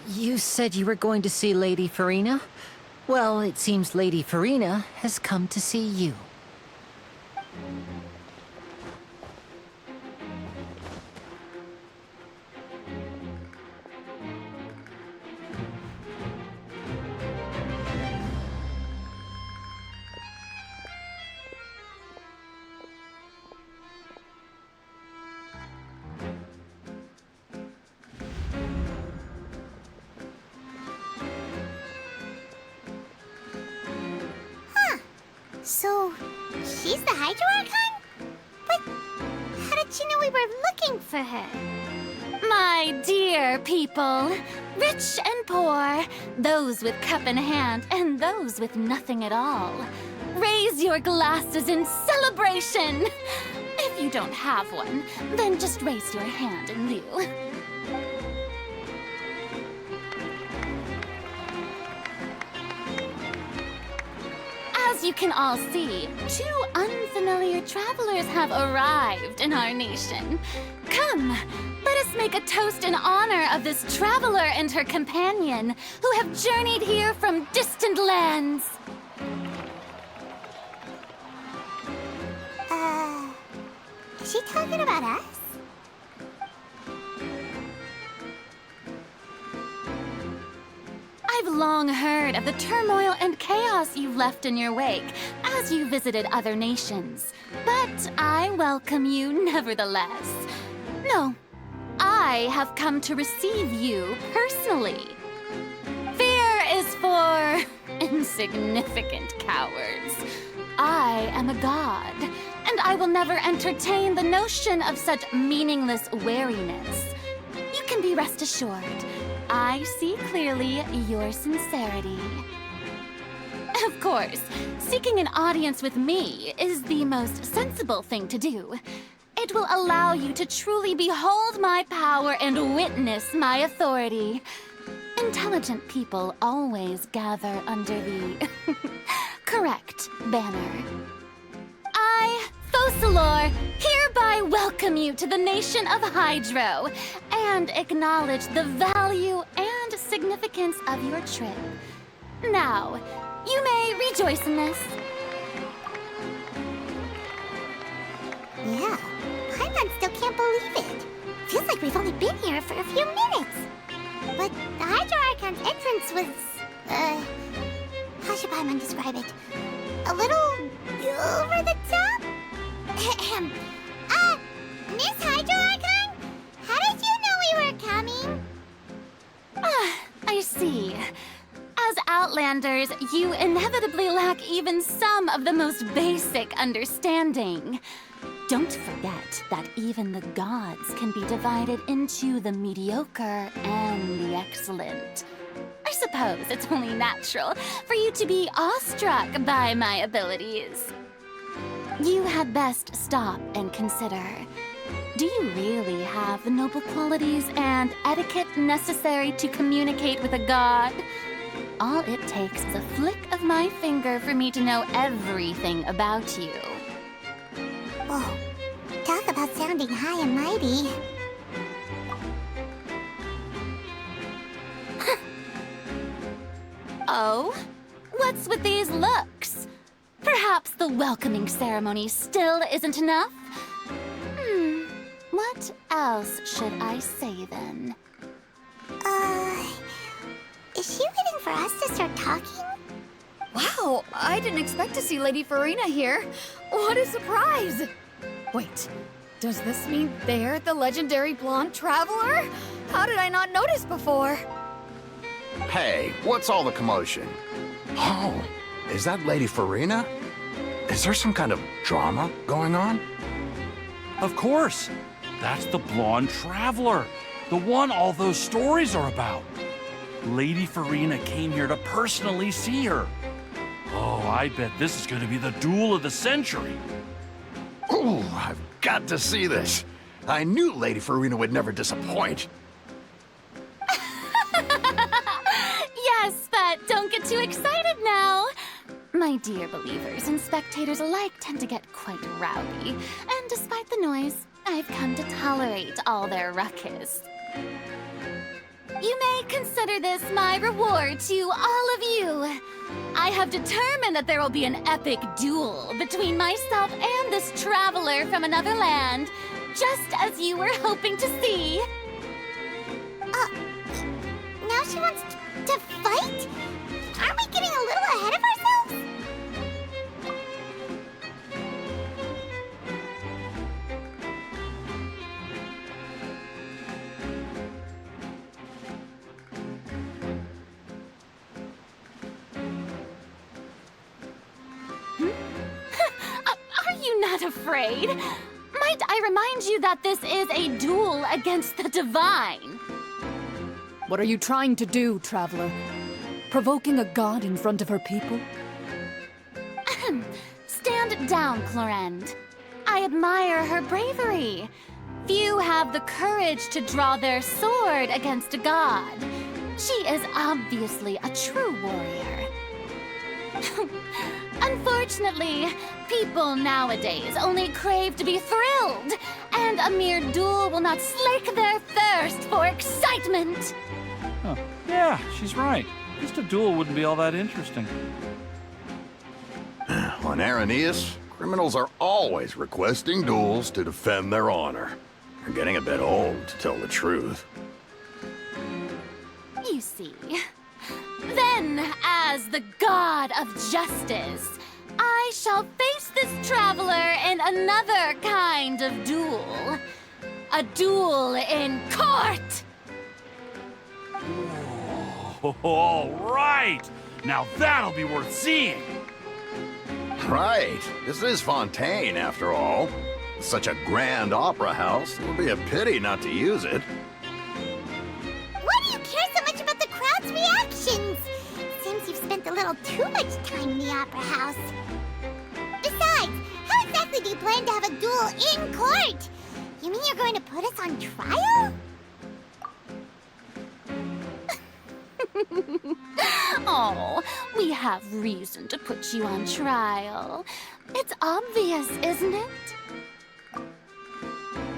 You said you were going to see Lady Farina? Well, it seems Lady Farina has come to see you. So, she's the Hydro-Archon? But how did she know we were looking for her? My dear people, rich and poor, those with cup in hand and those with nothing at all, raise your glasses in celebration! If you don't have one, then just raise your hand in lieu. As you can all see, two unfamiliar travelers have arrived in our nation. Come, let us make a toast in honor of this traveler and her companion who have journeyed here from distant lands. Is she talking about us? I've long heard of the turmoil and chaos you've left in your wake as you visited other nations. But I welcome you nevertheless. No, I have come to receive you personally. Fear is for insignificant cowards. I am a god, and I will never entertain the notion of such meaningless wariness. You can be rest assured. I see clearly your sincerity. Of course, seeking an audience with me is the most sensible thing to do. It will allow you to truly behold my power and witness my authority. Intelligent people always gather under the correct banner. I, Focalor, hereby welcome you to the nation of Hydro and acknowledge the value and significance of your trip. Now, you may rejoice in this. Yeah, Paimon still can't believe it. Feels like we've only been here for a few minutes. But the Hydro-Archon's entrance was, how should Paimon describe it? A little over the top? Miss Hydro-Archon? How did you know we were coming? I see. As Outlanders, you inevitably lack even some of the most basic understanding. Don't forget that even the gods can be divided into the mediocre and the excellent. I suppose it's only natural for you to be awestruck by my abilities. You had best stop and consider. Do you really have the noble qualities and etiquette necessary to communicate with a god? All it takes is a flick of my finger for me to know everything about you. Whoa, talk about sounding high and mighty. Oh? What's with these looks? Perhaps the welcoming ceremony still isn't enough? What else should I say then? Is she waiting for us to start talking? Wow, I didn't expect to see Lady Farina here. What a surprise! Wait, does this mean they're the legendary blonde traveler? How did I not notice before? Hey, what's all the commotion? Oh, is that Lady Farina? Is there some kind of drama going on? Of course. That's the blonde traveler. The one all those stories are about. Lady Farina came here to personally see her. Oh, I bet this is going to be the duel of the century. Ooh, I've got to see this. I knew Lady Farina would never disappoint. Yes, but don't get too excited now. My dear believers and spectators alike tend to get quite rowdy, and despite the noise, I've come to tolerate all their ruckus. You may consider this my reward to all of you. I have determined that there will be an epic duel between myself and this traveler from another land, just as you were hoping to see. Now she wants to fight? Aren't we getting a little ahead of ourselves? Are you not afraid? Might I remind you that this is a duel against the divine? What are you trying to do, traveler? Provoking a god in front of her people? Stand down, Clorend. I admire her bravery. Few have the courage to draw their sword against a god. She is obviously a true warrior. Unfortunately, people nowadays only crave to be thrilled, and a mere duel will not slake their thirst for excitement. Huh. Yeah, she's right. Just a duel wouldn't be all that interesting. On Araneus, criminals are always requesting duels to defend their honor. They're getting a bit old, to tell the truth. You see. Then, as the god of justice, I shall face this traveler in another kind of duel. A duel in court! All right! Now that'll be worth seeing! Right. This is Fontaine, after all. Such a grand opera house, it would be a pity not to use it. Why do you care so much about the crowd's reactions? Seems you've spent a little too much time in the opera house. Besides, how exactly do you plan to have a duel in court? You mean you're going to put us on trial? Oh, we have reason to put you on trial. It's obvious, isn't it?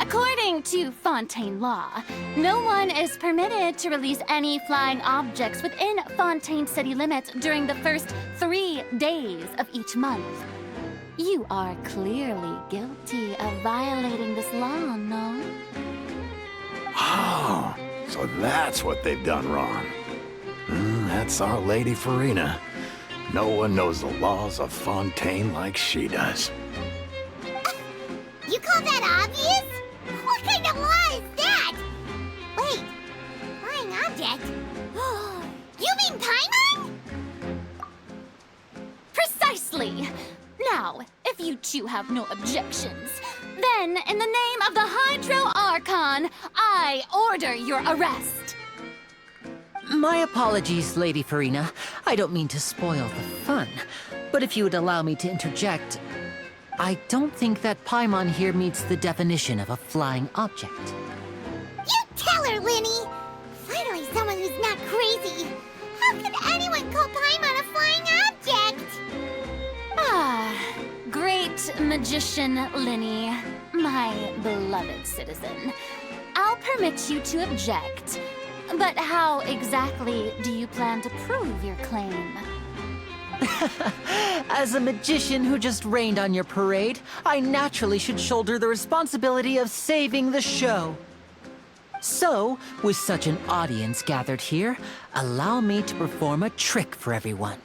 According to Fontaine law, no one is permitted to release any flying objects within Fontaine city limits during the first 3 days of each month. You are clearly guilty of violating this law, no? Oh, so that's what they've done wrong. That's our Lady Farina. No one knows the laws of Fontaine like she does. You call that obvious? What kind of law is that? Wait, flying object? You mean Paimon? Precisely! Now, if you two have no objections, then in the name of the Hydro Archon, I order your arrest. My apologies, Lady Farina. I don't mean to spoil the fun. But if you would allow me to interject, I don't think that Paimon here meets the definition of a flying object. You tell her, Linny! Finally someone who's not crazy. How could anyone call Paimon a flying object? Ah, great magician Linny, my beloved citizen. I'll permit you to object. But how exactly do you plan to prove your claim? As a magician who just rained on your parade, I naturally should shoulder the responsibility of saving the show. So, with such an audience gathered here, allow me to perform a trick for everyone.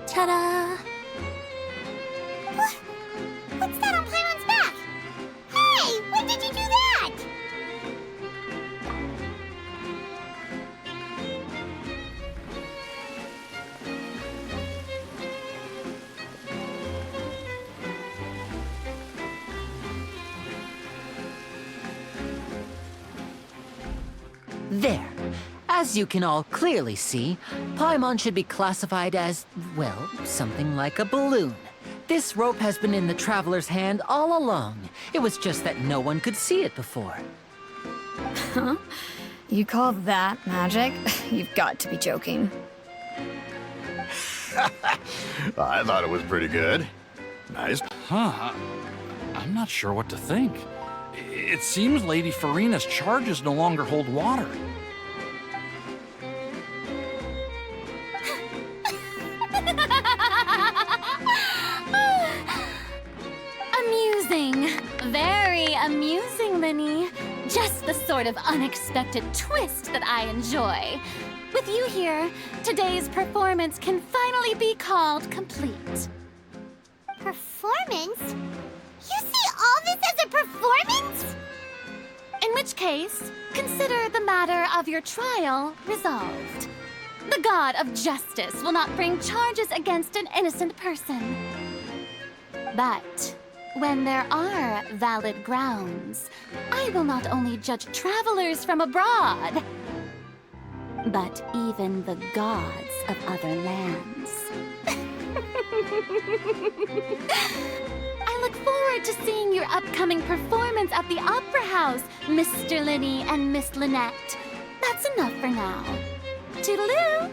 Ta-da! What's that on Paimon's back? Hey, when did you do that? There. As you can all clearly see, Paimon should be classified as, well, something like a balloon. This rope has been in the traveler's hand all along. It was just that no one could see it before. Huh? You call that magic? You've got to be joking. I thought it was pretty good. Nice. Huh. I'm not sure what to think. It seems Lady Farina's charges no longer hold water. Amusing. Very amusing, Linny. Just the sort of unexpected twist that I enjoy. With you here, today's performance can finally be called complete. Performance? You see all this as a performance? In which case, consider the matter of your trial resolved. The god of justice will not bring charges against an innocent person. But when there are valid grounds, I will not only judge travelers from abroad, but even the gods of other lands. I look forward to seeing your upcoming performance at the Opera House, Mr. Linny and Miss Lynette. That's enough for now. Toodaloo!